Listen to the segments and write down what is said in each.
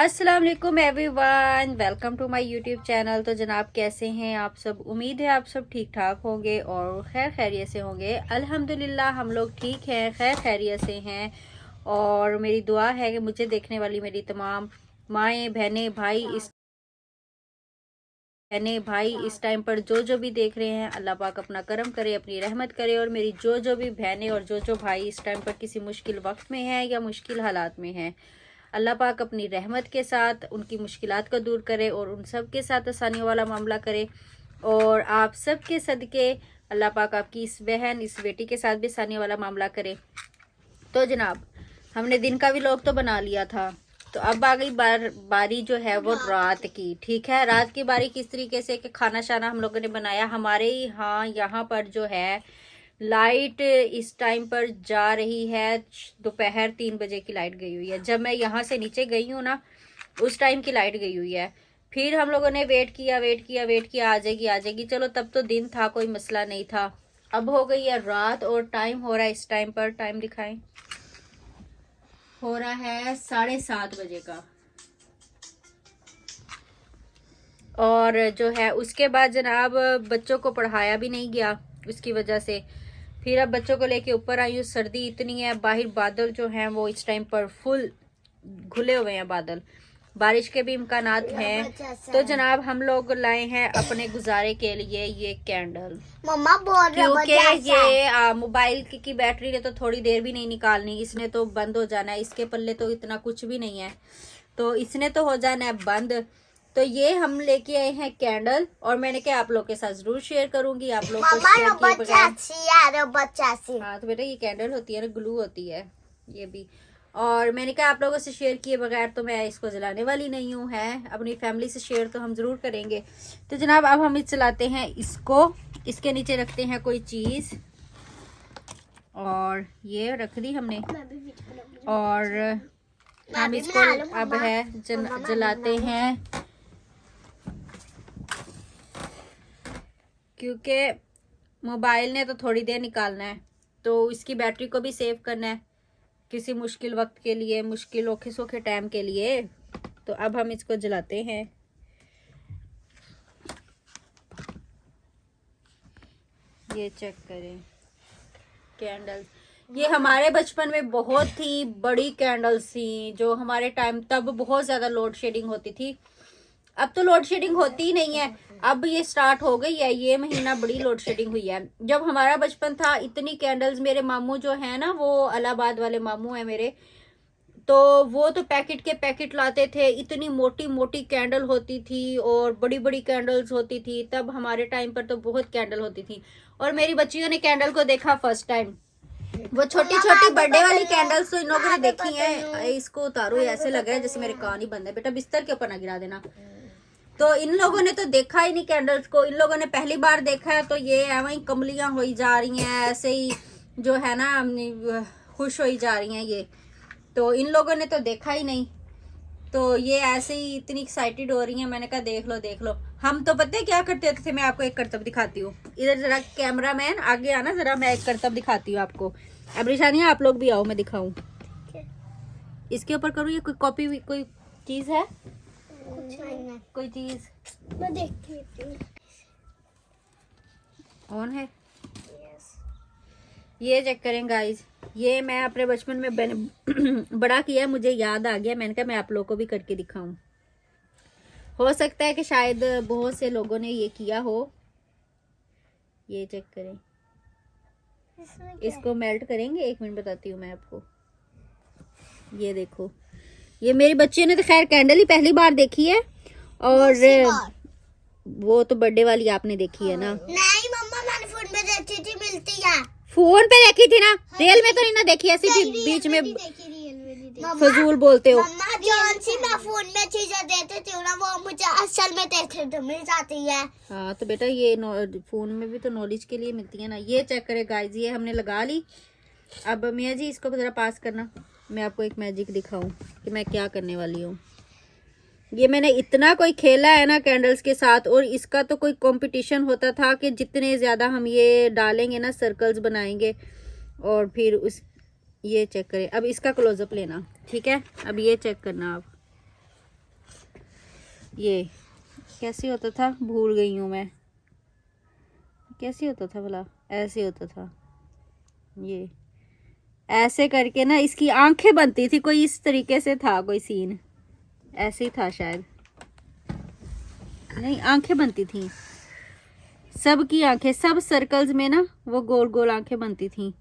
अस्सलाम वालेकुम everyone, welcome to my YouTube channel. तो जनाब कैसे हैं आप सब? उम्मीद है आप सब ठीक ठाक होंगे और खैर खैरियत से होंगे। अल्हम्दुलिल्लाह हम लोग ठीक हैं, खैर खैरियत से हैं। और मेरी दुआ है कि मुझे देखने वाली मेरी तमाम माएँ भाई इस टाइम पर जो भी देख रहे हैं, अल्लाह पाक अपना करम करे, अपनी रहमत करे। और मेरी जो भी बहनें और जो भाई इस टाइम पर किसी मुश्किल वक्त में हैं या मुश्किल हालात में हैं, अल्लाह पाक अपनी रहमत के साथ उनकी मुश्किलात को दूर करे और उन सब के साथ आसानियों वाला मामला करे। और आप सब के सदके अल्लाह पाक आपकी इस बहन, इस बेटी के साथ भी आसानियों वाला मामला करे। तो जनाब, हमने दिन का भी व्लॉग तो बना लिया था, तो अब आ गई बारी जो है वो रात की। ठीक है, रात की बारी किस तरीके से कि खाना शाना हम लोगों ने बनाया। हमारे यहाँ पर जो है लाइट इस टाइम पर जा रही है, दोपहर 3 बजे की लाइट गई हुई है। जब मैं यहाँ से नीचे गई हूँ ना, उस टाइम की लाइट गई हुई है। फिर हम लोगों ने वेट किया आ जाएगी। चलो तब तो दिन था, कोई मसला नहीं था। अब हो गई है रात और टाइम हो रहा है, इस टाइम पर टाइम दिखाएं, हो रहा है 7:30 बजे का। और जो है उसके बाद जनाब बच्चों को पढ़ाया भी नहीं गया उसकी वजह से। फिर अब बच्चों को लेके ऊपर आई हूँ। सर्दी इतनी है, बाहर बादल जो हैं वो इस टाइम पर फुल घुले हुए हैं बादल, बारिश के भी इम्कानात हैं। तो जनाब हम लोग लाए हैं अपने गुजारे के लिए ये कैंडल, मम्मा बोल क्योंकि ये मोबाइल की बैटरी ने तो थोड़ी देर भी नहीं निकालनी, इसने तो बंद हो जाना है। इसके पल्ले तो इतना कुछ भी नहीं है, तो इसने तो हो जाना है बंद। तो ये हम लेके आए हैं कैंडल, और मैंने क्या आप लोग के साथ जरूर शेयर करूंगी। आप लोग को शेयर किए बगैर, हाँ तो बेटा ये कैंडल होती है ना, ग्लू होती है ये भी। और मैंने कहा आप लोगों से शेयर किए बगैर तो मैं इसको जलाने वाली नहीं हूँ, है अपनी फैमिली से शेयर तो हम जरूर करेंगे। तो जनाब अब हम चलाते हैं इसको, इसके नीचे रखते हैं कोई चीज, और ये रख दी हमने। और हम इसको अब है जलाते हैं, क्योंकि मोबाइल ने तो थोड़ी देर निकालना है, तो इसकी बैटरी को भी सेव करना है किसी मुश्किल वक्त के लिए, मुश्किल औखे सौखे टाइम के लिए। तो अब हम इसको जलाते हैं। ये चेक करें कैंडल, ये हमारे बचपन में बहुत ही बड़ी कैंडल्स थी, जो हमारे टाइम तब बहुत ज्यादा लोड शेडिंग होती थी। अब तो लोड शेडिंग होती ही नहीं है, अब ये स्टार्ट हो गई है, ये महीना बड़ी लोड शेडिंग हुई है। जब हमारा बचपन था इतनी कैंडल्स, मेरे मामू जो है ना, वो इलाहाबाद वाले मामू है मेरे, तो वो तो पैकेट के पैकेट लाते थे, इतनी मोटी मोटी कैंडल होती थी और बड़ी बड़ी कैंडल्स होती थी। तब हमारे टाइम पर तो बहुत कैंडल होती थी। और मेरी बच्चियों ने कैंडल को देखा फर्स्ट टाइम, वो छोटी छोटी बर्थडे वाली कैंडल्स तो इन लोगों ने देखी है। इसको उतारो, ऐसे लग रहा है जैसे मेरे कान ही बंद है। बेटा बिस्तर के ऊपर ना गिरा देना। तो इन लोगों ने तो देखा ही नहीं कैंडल्स को, इन लोगों ने पहली बार देखा है। तो ये वही कमलियां हुई जा रही हैं, ऐसे ही जो है ना खुश हुई जा रही हैं ये। तो इन लोगों ने तो देखा ही नहीं, तो ये ऐसे ही इतनी एक्साइटेड हो रही हैं। मैंने कहा देख लो देख लो। हम तो पता है क्या करते थे, मैं आपको एक करतब दिखाती हूँ। इधर जरा कैमरा मैन आगे आना जरा, मैं एक करतब दिखाती हूँ आपको। अब रिशानिया आप लोग भी आओ, मैं दिखाऊं। इसके ऊपर करूँ, ये कोई कॉपी कोई चीज है, कोई चीज मैं देखती हूँ। ऑन है। ये चेक करें गाइस, ये मैं अपने बचपन में बड़ा किया, मुझे याद आ गया। मैंने कहा मैं आप लोगों को भी करके दिखाऊं। हो सकता है कि शायद बहुत से लोगों ने ये किया हो। ये चेक करें, इसको मेल्ट करेंगे, 1 मिनट बताती हूँ मैं आपको। ये देखो, ये मेरी बच्ची ने तो खैर कैंडल ही पहली बार देखी है, और वो तो बर्थडे वाली आपने देखी है ना। नहीं मम्मा, मैंने फोन में देखी थी, मिलती है। फोन पे देखी थी ना, रियल में तो नहीं ना देखी। ऐसी बीच में फजूल बोलते हो। मम्मा जौन सी मैं फोन में चीजें देती थी ना, वो मुझे असल में देखने तो मिल जाती है। हाँ तो बेटा ये फोन में भी तो नॉलेज के लिए मिलती है ना। ये चेक करे गाइस, ये हमने लगा ली। अब मियाँ जी इसको जरा पास करना, मैं आपको एक मैजिक दिखाऊं कि मैं क्या करने वाली हूँ। ये मैंने इतना कोई खेला है ना कैंडल्स के साथ, और इसका तो कोई कंपटीशन होता था कि जितने ज़्यादा हम ये डालेंगे ना, सर्कल्स बनाएंगे। और फिर उस ये चेक करें, अब इसका क्लोजअप लेना, ठीक है। अब ये चेक करना आप, ये कैसे होता था, भूल गई हूँ मैं, कैसे होता था भला, ऐसे होता था, ये ऐसे करके ना इसकी आंखें बनती थी, कोई इस तरीके से था कोई सीन, ऐसे ही था शायद, नहीं आंखें बनती थी सबकी आंखें, सब सर्कल्स में ना वो गोल गोल आंखें बनती थी,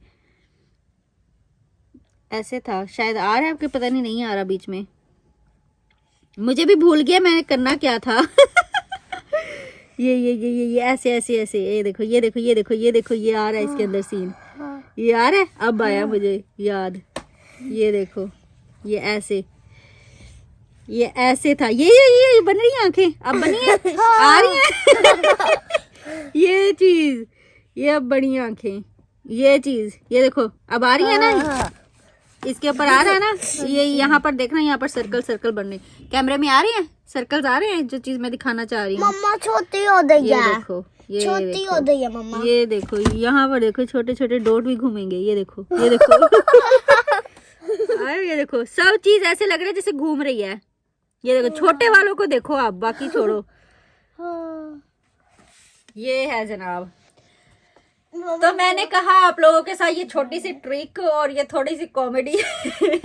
ऐसे था शायद। आ रहा है आपके, पता नहीं आ रहा बीच में, मुझे भी भूल गया मैंने करना क्या था। ये ऐसे ऐसे ऐसे, ये देखो ये देखो ये देखो ये देखो, ये आ रहा है इसके अंदर सीन, ये आ रहा है, अब आया मुझे याद, ये देखो ये ऐसे, ये ऐसे था, ये बन रही है आंखें, अब बनी है, आ रही है। ये चीज, ये अब बनी आंखें, ये चीज, ये देखो अब आ रही है ना, इसके ऊपर आ रहा है ना, ये यहाँ पर देखना, यहाँ पर सर्कल सर्कल बन रहे, कैमरे में आ रहे हैं सर्कल्स, आ रहे हैं जो चीज मैं दिखाना चाह रही हूँ। मम्मा छोटी हो गई ये है, देखो, ये छोटी हो गई है मम्मा। ये देखो यहाँ पर देखो, छोटे छोटे डॉट भी घूमेंगे, ये देखो ये देखो। अरे ये देखो, सब चीज ऐसे लग रहा है जैसे घूम रही है, ये देखो छोटे वालों को देखो आप, बाकी छोड़ो। ये है जनाब, तो मैंने कहा आप लोगों के साथ ये छोटी सी ट्रिक और ये थोड़ी सी कॉमेडी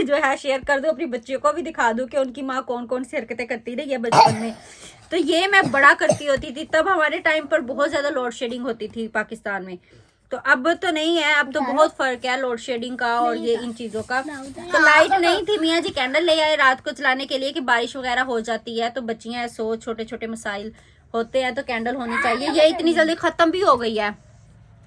जो है शेयर कर दूं, अपनी बच्चियों को भी दिखा दूं कि उनकी माँ कौन कौन सी हरकतें करती रही है बचपन में। तो ये मैं बड़ा करती होती थी, तब हमारे टाइम पर बहुत ज्यादा लोड शेडिंग होती थी पाकिस्तान में, तो अब तो नहीं है, अब तो बहुत फर्क है लोड शेडिंग का और ये इन चीजों का। तो लाइट नहीं थी, मियाँ जी कैंडल ले आए रात को चलाने के लिए कि बारिश वगैरह हो जाती है तो बच्चियां सो, छोटे छोटे मसाइल होते हैं तो कैंडल होनी चाहिए। ये इतनी जल्दी खत्म भी हो गई है।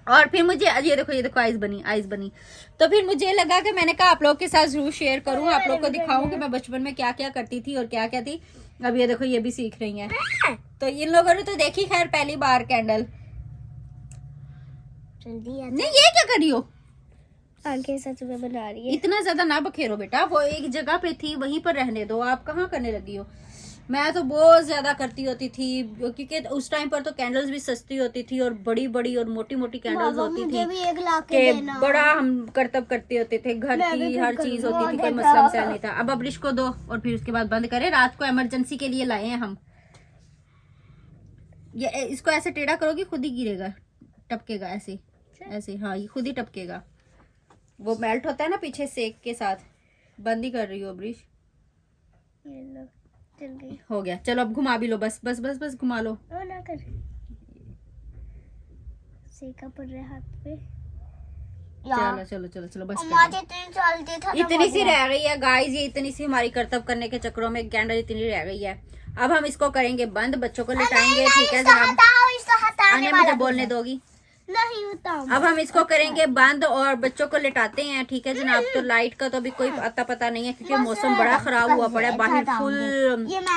और फिर मुझे ये देखो आइस बनी, तो फिर मुझे लगा कि मैंने कहा आप लोग के साथ जरूर शेयर करूं, आप लोग को दिखाऊं कि मैं बचपन में क्या क्या करती थी और क्या क्या थी। अब ये देखो ये भी सीख रही हैं, तो इन लोगों ने तो देखी खैर पहली बार कैंडल। नहीं ये क्या कर रही हो, आंखें सच में बना रही है। इतना ज्यादा ना बखेरो बेटा, वो एक जगह पे थी वहीं पर रहने दो, आप कहाँ करने लगी हो। मैं तो बहुत ज्यादा करती होती थी, क्योंकि उस टाइम पर तो कैंडल्स भी सस्ती होती थी और बड़ी बड़ी और मोटी मोटी कैंडल्स होती थी कि बड़ा हम करतब करते होते थे, घर की हर चीज होती थी, कोई मसला मसाइल नहीं था। अब अब्रिश को दो और फिर उसके बाद बंद करें, रात को इमरजेंसी के लिए लाए हैं हम। ये इसको ऐसे टेढ़ा करोगी खुद ही गिरेगा, टपकेगा ऐसे ऐसे, हाँ ये खुद ही टपकेगा, वो मेल्ट होता है ना पीछे सेक के साथ। बंद ही कर रही हो अब्रिश, हो गया, चलो अब घुमा भी लो, बस बस बस बस घुमा लो। ना कर, सेका पड़ रहा है हाथ पे। चलो चलो चलो चलो बस इतनी सी रह गई है गाइस, ये इतनी सी हमारी करतब करने के चक्रों में कैंडल इतनी रह गई है। अब हम इसको करेंगे बंद, बच्चों को लिटाएंगे, ठीक है जनाब, आने मुझे बोलने दोगी नहीं होता। अब हम इसको करेंगे बंद और बच्चों को लिटाते हैं, ठीक है जनाब। तो लाइट का तो अभी कोई अता पता नहीं है, क्योंकि मौसम बड़ा खराब हुआ पड़ा है, बाहर फुल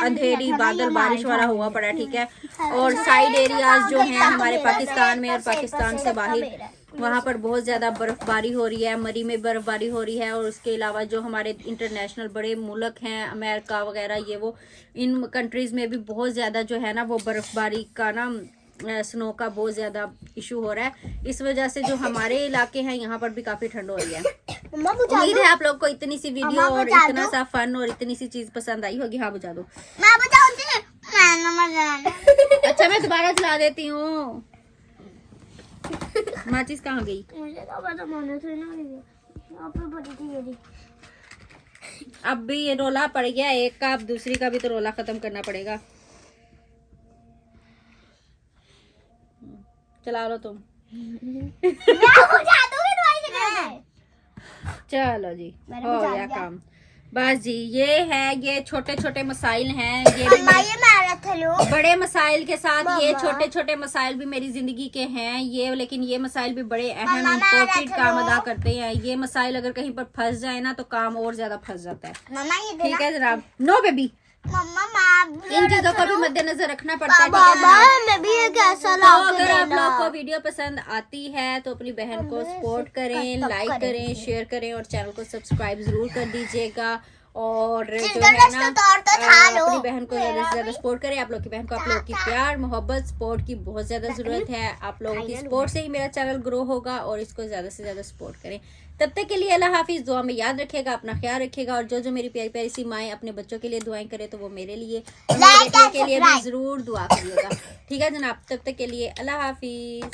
अंधेरी बादल बारिश वाला हुआ पड़ा है, ठीक है। और साइड एरियाज जो हैं हमारे पाकिस्तान में और पाकिस्तान से बाहर, वहाँ पर बहुत ज्यादा बर्फबारी हो रही है, मरी में बर्फबारी हो रही है। और उसके अलावा जो हमारे इंटरनेशनल बड़े मुल्क हैं, अमेरिका वगैरह, ये वो इन कंट्रीज में भी बहुत ज्यादा जो है ना वो बर्फबारी का ना, स्नो का बहुत ज्यादा इशू हो रहा है। इस वजह से जो हमारे इलाके हैं यहाँ पर भी काफी ठंड हो रही है। उम्मीद है आप लोग को इतनी सी वीडियो और इतना सा फन और इतनी सी चीज पसंद आई होगी। हाँ बुझा दो, अच्छा मैं दोबारा चला देती हूँ। माचिस कहाँ गई? अब भी ये रोला पड़ गया एक का, अब दूसरी का भी तो रोला खत्म करना पड़ेगा। चला लो तुम। चलो जी हो गया काम, बस जी। ये है, ये छोटे छोटे मसाइल हैं, ये भी बड़े मसाइल के साथ ये छोटे छोटे मसाइल भी मेरी जिंदगी के हैं ये, लेकिन ये मसाइल भी बड़े अहम इम्पोर्टेंट काम अदा करते हैं। ये मसाइल अगर कहीं पर फंस जाए ना तो काम और ज्यादा फंस जाता है, ठीक है जनाब। नो बेबी, इन चीजों को भी मद्देनजर रखना पड़ता है, ठीक है जनाब। तो अगर आप लोग को वीडियो पसंद आती है तो अपनी बहन को सपोर्ट करें, लाइक करें, शेयर करें और चैनल को सब्सक्राइब जरूर कर दीजिएगा। और जो है चिल्ड्रंस ना तो तो था लो। अपनी बहन को ज्यादा से ज्यादा सपोर्ट करें। आप लोग की बहन को आप लोग की प्यार मोहब्बत सपोर्ट की बहुत ज्यादा जरूरत है। आप लोगों की सपोर्ट से ही मेरा चैनल ग्रो होगा और इसको ज्यादा से ज्यादा सपोर्ट करें। तब तक के लिए अल्लाह हाफिज। दुआ में याद रखेगा, अपना ख्याल रखेगा और जो मेरी प्यारी प्यारी सी माएँ अपने बच्चों के लिए दुआएं करे तो वो मेरे लिए और मेरे Like बेटे and के लिए भी subscribe। जरूर दुआ करिएगा। ठीक है जनाब, तब तक के लिए अल्लाह हाफिज।